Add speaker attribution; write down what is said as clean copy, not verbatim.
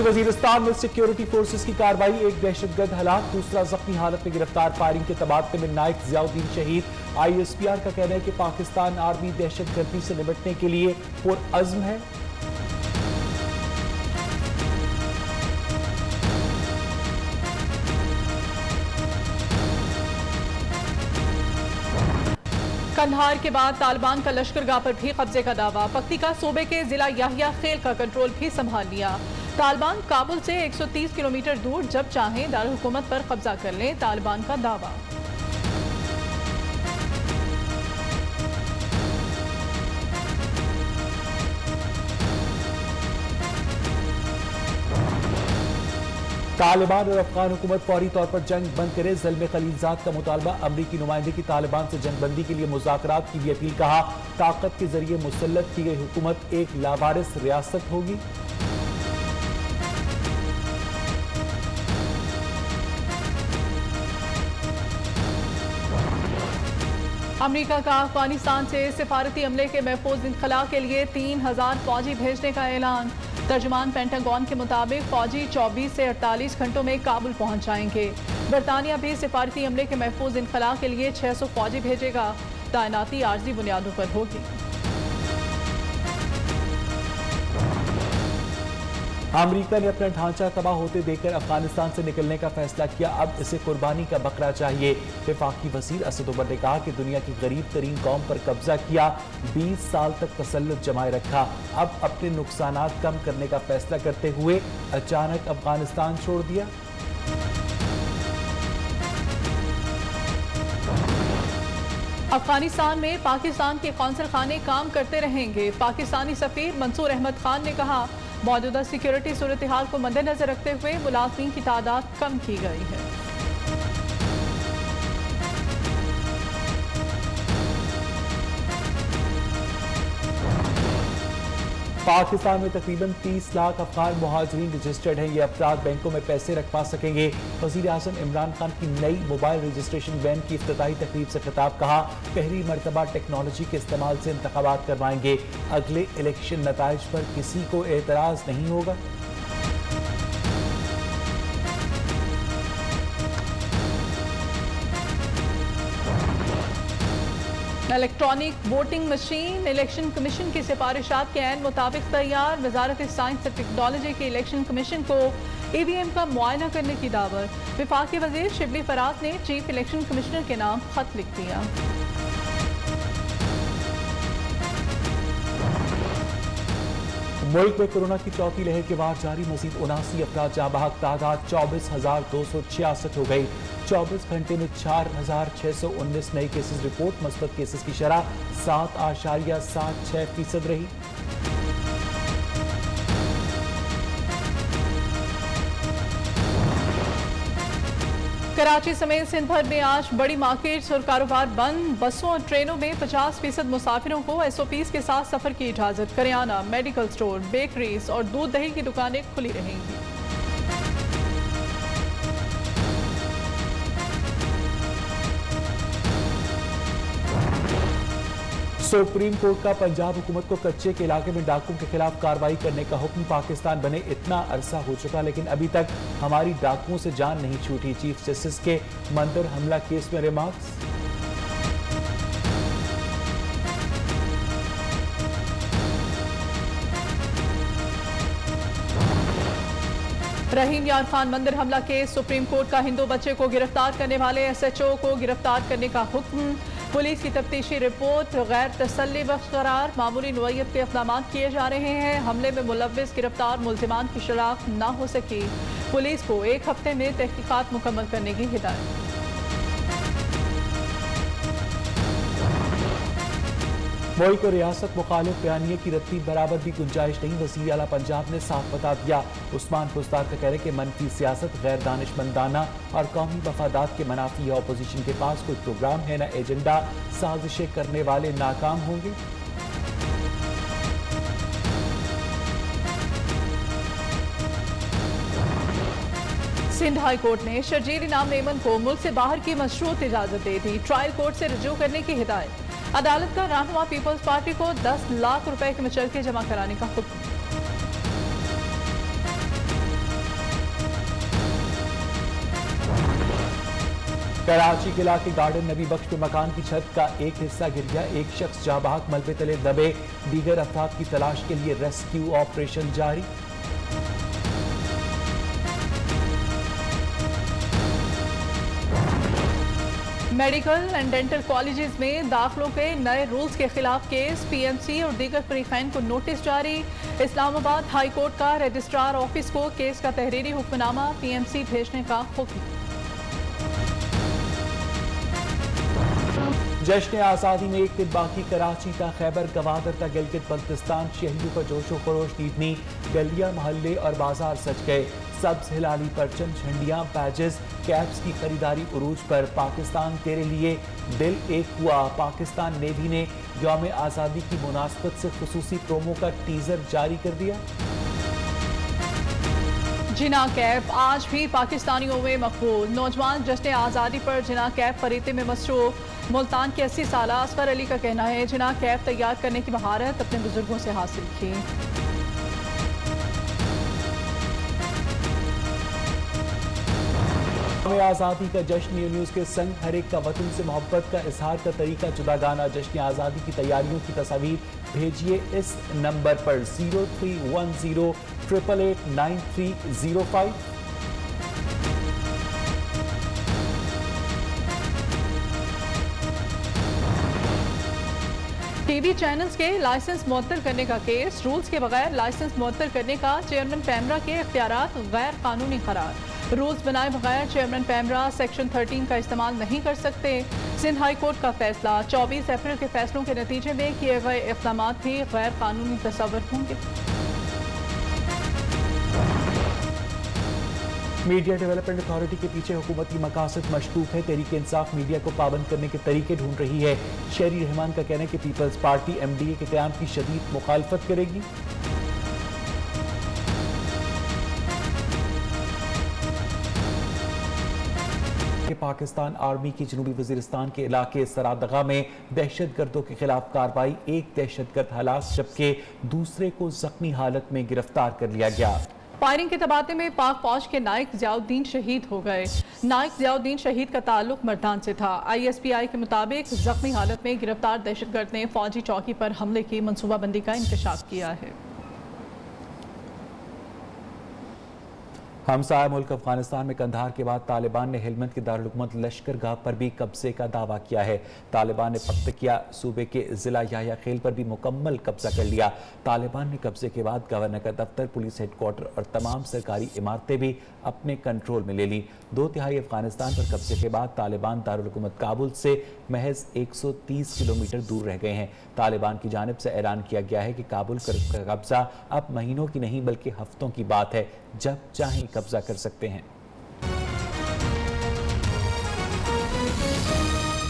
Speaker 1: वजीरिस्तान में security forces की कार्रवाई, एक दहशतगर्द हलाक, दूसरा जख्मी हालत में गिरफ्तार। फायरिंग के तबादले में नायक जियाउद्दीन शहीद। ISPR का कहना है कि पाकिस्तान आर्मी दहशतगर्दी से निपटने के लिए पुरअज़्म है।
Speaker 2: कंधार के बाद तालिबान का लश्करगाह पर भी कब्जे का दावा। पक्तिका सूबे के जिला याहिया खेल का कंट्रोल भी संभाल लिया। तालिबान काबुल से 130 किलोमीटर दूर जब चाहें दारुल हुकूमत पर कब्जा कर लें, तालिबान का दावा।
Speaker 1: तालिबान और अफगान हुकूमत फौरी तौर पर जंग बंद करे, ज़ल्म खलीलजाद का मुतालबा। अमरीकी नुमाइंदे की तालिबान से जंग बंदी के लिए मुज़ाकरात की भी अपील। कहा, ताकत के जरिए मुसल्लत की गई हुकूमत एक लावारिस रियासत होगी।
Speaker 2: अमरीका का अफगानिस्तान से सिफारती अमले के महफूज इंखला के लिए 3000 फौजी भेजने का ऐलान। तर्जुमान पेंटागन के मुताबिक फौजी 24 से 48 घंटों में काबुल पहुंच जाएंगे। बरतानिया भी सिफारती अमले के महफूज इंखला के लिए 600 फौजी भेजेगा। तैनाती आर्जी बुनियादों पर होगी।
Speaker 1: अमरीका ने अपना ढांचा तबाह होते देखकर अफगानिस्तान से निकलने का फैसला किया। अब इसे कुर्बानी का बकरा चाहिए। वफाकी वज़ीर असद उमर ने कहा कि दुनिया की गरीब तरीन कौम पर कब्जा किया, 20 साल तक तसल्लुत जमाए रखा। अब अपने नुकसानात कम करने का फैसला करते हुए अचानक अफगानिस्तान छोड़ दिया।
Speaker 2: अफगानिस्तान में पाकिस्तान के कौंसल खाने काम करते रहेंगे। पाकिस्तानी सफीर मंसूर अहमद खान ने कहा, मौजूदा सिक्योरिटी सूरत हाल को मद्देनजर रखते हुए मुलाजिमीन की तादाद कम की गई है।
Speaker 1: पाकिस्तान में तकरीबन 30 लाख अफगान मुहाजिरीन रजिस्टर्ड हैं। ये अफराद बैंकों में पैसे रखवा सकेंगे। वज़ीर आज़म इमरान खान की नई मोबाइल रजिस्ट्रेशन वैन की इफ्तिताही तकरीब से खिताब। कहा, पहली मरतबा टेक्नोलॉजी के इस्तेमाल से इंतखाबात करवाएंगे। अगले इलेक्शन नताइज पर किसी को एतराज़ नहीं होगा।
Speaker 2: Electronic voting machine election commission की सिफारिशात के ऐन मुताबिक तैयार। वजारत साइंस और टेक्नोलॉजी के इलेक्शन कमीशन को EVM का मुआयना करने की दावत। वफाकी वजीर शिबली फराज ने चीफ इलेक्शन कमिश्नर के नाम खत लिख दिया।
Speaker 1: मुल्क में कोरोना की चौथी लहर के बाद जारी, मजीद 79 अफराद जहाँ बहक, तादाद 24,266 हो गई। 24 घंटे में 4,619 नए केसेस रिपोर्ट। मस्बत केसेस की शरह 7.76% रही।
Speaker 2: कराची समेत सिंध भर में आज बड़ी मार्केट्स और कारोबार बंद। बसों और ट्रेनों में 50% मुसाफिरों को SOPs के साथ सफर की इजाजत। करियाना, मेडिकल स्टोर, बेकरीज और दूध दही की दुकानें खुली रहेंगी।
Speaker 1: सुप्रीम कोर्ट का पंजाब हुकूमत को कच्चे के इलाके में डाकुओं के खिलाफ कार्रवाई करने का हुक्म। पाकिस्तान बने इतना अरसा हो चुका, लेकिन अभी तक हमारी डाकुओं से जान नहीं छूटी। चीफ जस्टिस के मंदिर हमला केस में रिमार्क्स।
Speaker 2: रहीम यार खान मंदिर हमला केस। सुप्रीम कोर्ट का हिंदू बच्चे को गिरफ्तार करने वाले SHO को गिरफ्तार करने का हुक्म। पुलिस की तफ्तीशी रिपोर्ट गैर तसल्ली बख्श करार। मामूली नोयत के इक़दाम किए जा रहे हैं। हमले में मुलव्विस गिरफ्तार मुल्ज़िमान की शनाख्त न हो सकी। पुलिस को 1 हफ्ते में तहकीकात मुकम्मल करने की हिदायत।
Speaker 1: मुल्क और रियासत मुखालिफ बयानिए की रत्ती बराबर भी गुंजाइश नहीं। वज़ीर आला पंजाब ने साफ बता दिया। उस्मान पुस्तार का कहना है कि मनफी सियासत गैर दानिशमंदाना और कौमी मफादात के मनाफी है। अपोजिशन के पास कोई प्रोग्राम है न एजेंडा। साजिशें करने वाले नाकाम होंगे।
Speaker 2: सिंध हाई कोर्ट ने शर्जील इनाम मेमन को मुल्क से बाहर की मशरूत इजाजत दे दी। ट्रायल कोर्ट से रजू करने की हिदायत। अदालत का रहनुमा पीपल्स पार्टी को 10 लाख रुपए के मुचलके जमा कराने का हुक्म।
Speaker 1: कराची के इलाके गार्डन नबी बख्श में मकान की छत का एक हिस्सा गिर गया। एक शख्स जाबाक मलबे तले दबे। दीगर अफराद की तलाश के लिए रेस्क्यू ऑपरेशन जारी।
Speaker 2: मेडिकल एंड डेंटल कॉलेजेस में दाखिलों के नए रूल्स के खिलाफ केस। पीएमसी और दीगर फरीकैन को नोटिस जारी। इस्लामाबाद हाई कोर्ट का रजिस्ट्रार ऑफिस को केस का तहरीरी हुक्मनामा पीएमसी भेजने का हुक्म।
Speaker 1: जश्न आज़ादी में एक दिन बाकी। कराची का खैबर गवादर का गिलगित बल्तिस्तान शहरियों का जोशो खरोश दीदनी। गलियां मोहल्ले और बाजार सज गए। सब्ज हिलाली परचम, झंडियां, बैजेस, कैप्स की खरीदारी उरूज पर। पाकिस्तान तेरे लिए दिल एक हुआ। पाकिस्तान नेवी ने यौम आज़ादी की मुनासबत से खुसूसी प्रोमो का टीजर जारी कर दिया।
Speaker 2: जिना कैप आज भी पाकिस्तानियों में मकबूल। नौजवान जश्न आज़ादी पर जिना कैप खरीदने में मसरूफ। मुल्तान के 80 साल असगर अली का कहना है जिना कैप तैयार करने की महारत अपने बुजुर्गों से हासिल की।
Speaker 1: आज़ादी का जश्न न्यूज़ के संग हर एक का वतन से मोहब्बत का इजहार का तरीका जुदागाना। जश्न आज़ादी की तैयारियों की तस्वीर भेजिए इस नंबर पर 031088893005।
Speaker 2: टीवी चैनल्स के लाइसेंस मुअत्तल करने का केस। रूल्स के बगैर लाइसेंस मुअत्तल करने का चेयरमैन पैमरा के इख्तियारात गैर कानूनी करार। रूल्स बनाए बगैर चेयरमैन पैमरा सेक्शन 13 का इस्तेमाल नहीं कर सकते। सिंध हाई कोर्ट का फैसला। 24 अप्रैल के फैसलों के नतीजे में किए गए इक़दाम भी गैर कानूनी तस्वर होंगे।
Speaker 1: मीडिया डेवलपमेंट अथॉरिटी के पीछे हुकूमती मकासद मशकूक है। तहरीक इंसाफ मीडिया को पाबंद करने के तरीके ढूंढ रही है। शहरी रहमान का कहना है कि पीपल्स पार्टी एमडीए के क़याम की शदीद मुखालफत करेगी। पाकिस्तान आर्मी की जनूबी वजीरिस्तान के इलाके सरादगा में दहशतगर्दों के खिलाफ कार्रवाई। एक दहशतगर्द हलाक जबकि दूसरे को जख्मी हालत में गिरफ्तार कर लिया गया।
Speaker 2: फायरिंग के तबादले में पाक फौज के नायक ज़ियाउद्दीन शहीद हो गए। नायक ज़ियाउद्दीन शहीद का ताल्लुक मर्दान से था। ISPI के मुताबिक जख्मी हालत में गिरफ्तार दहशतगर्द ने फौजी चौकी पर हमले की मनसूबाबंदी का इंकशाफ किया है।
Speaker 1: हमसाया मुल्क अफगानिस्तान में कंधार के बाद तालिबान ने हेलमंद के दारुल-हुकूमत लश्करगाह पर भी कब्जे का दावा किया है। तालिबान ने पख्तकिया सूबे के जिला याह्या खेल पर भी मुकम्मल कब्जा कर लिया। तालिबान ने कब्जे के बाद गवर्नर का दफ्तर, पुलिस हेडक्वार्टर और तमाम सरकारी इमारतें भी अपने कंट्रोल में ले ली। 2/3 अफगानिस्तान पर कब्जे के बाद तालिबान दारुल-हुकूमत काबुल से महज 130 किलोमीटर दूर रह गए हैं। तालिबान की जानिब से ऐलान किया गया है कि काबुल का कब्जा अब महीनों की नहीं बल्कि हफ्तों की बात है। जब चाहें कब्जा कर सकते हैं।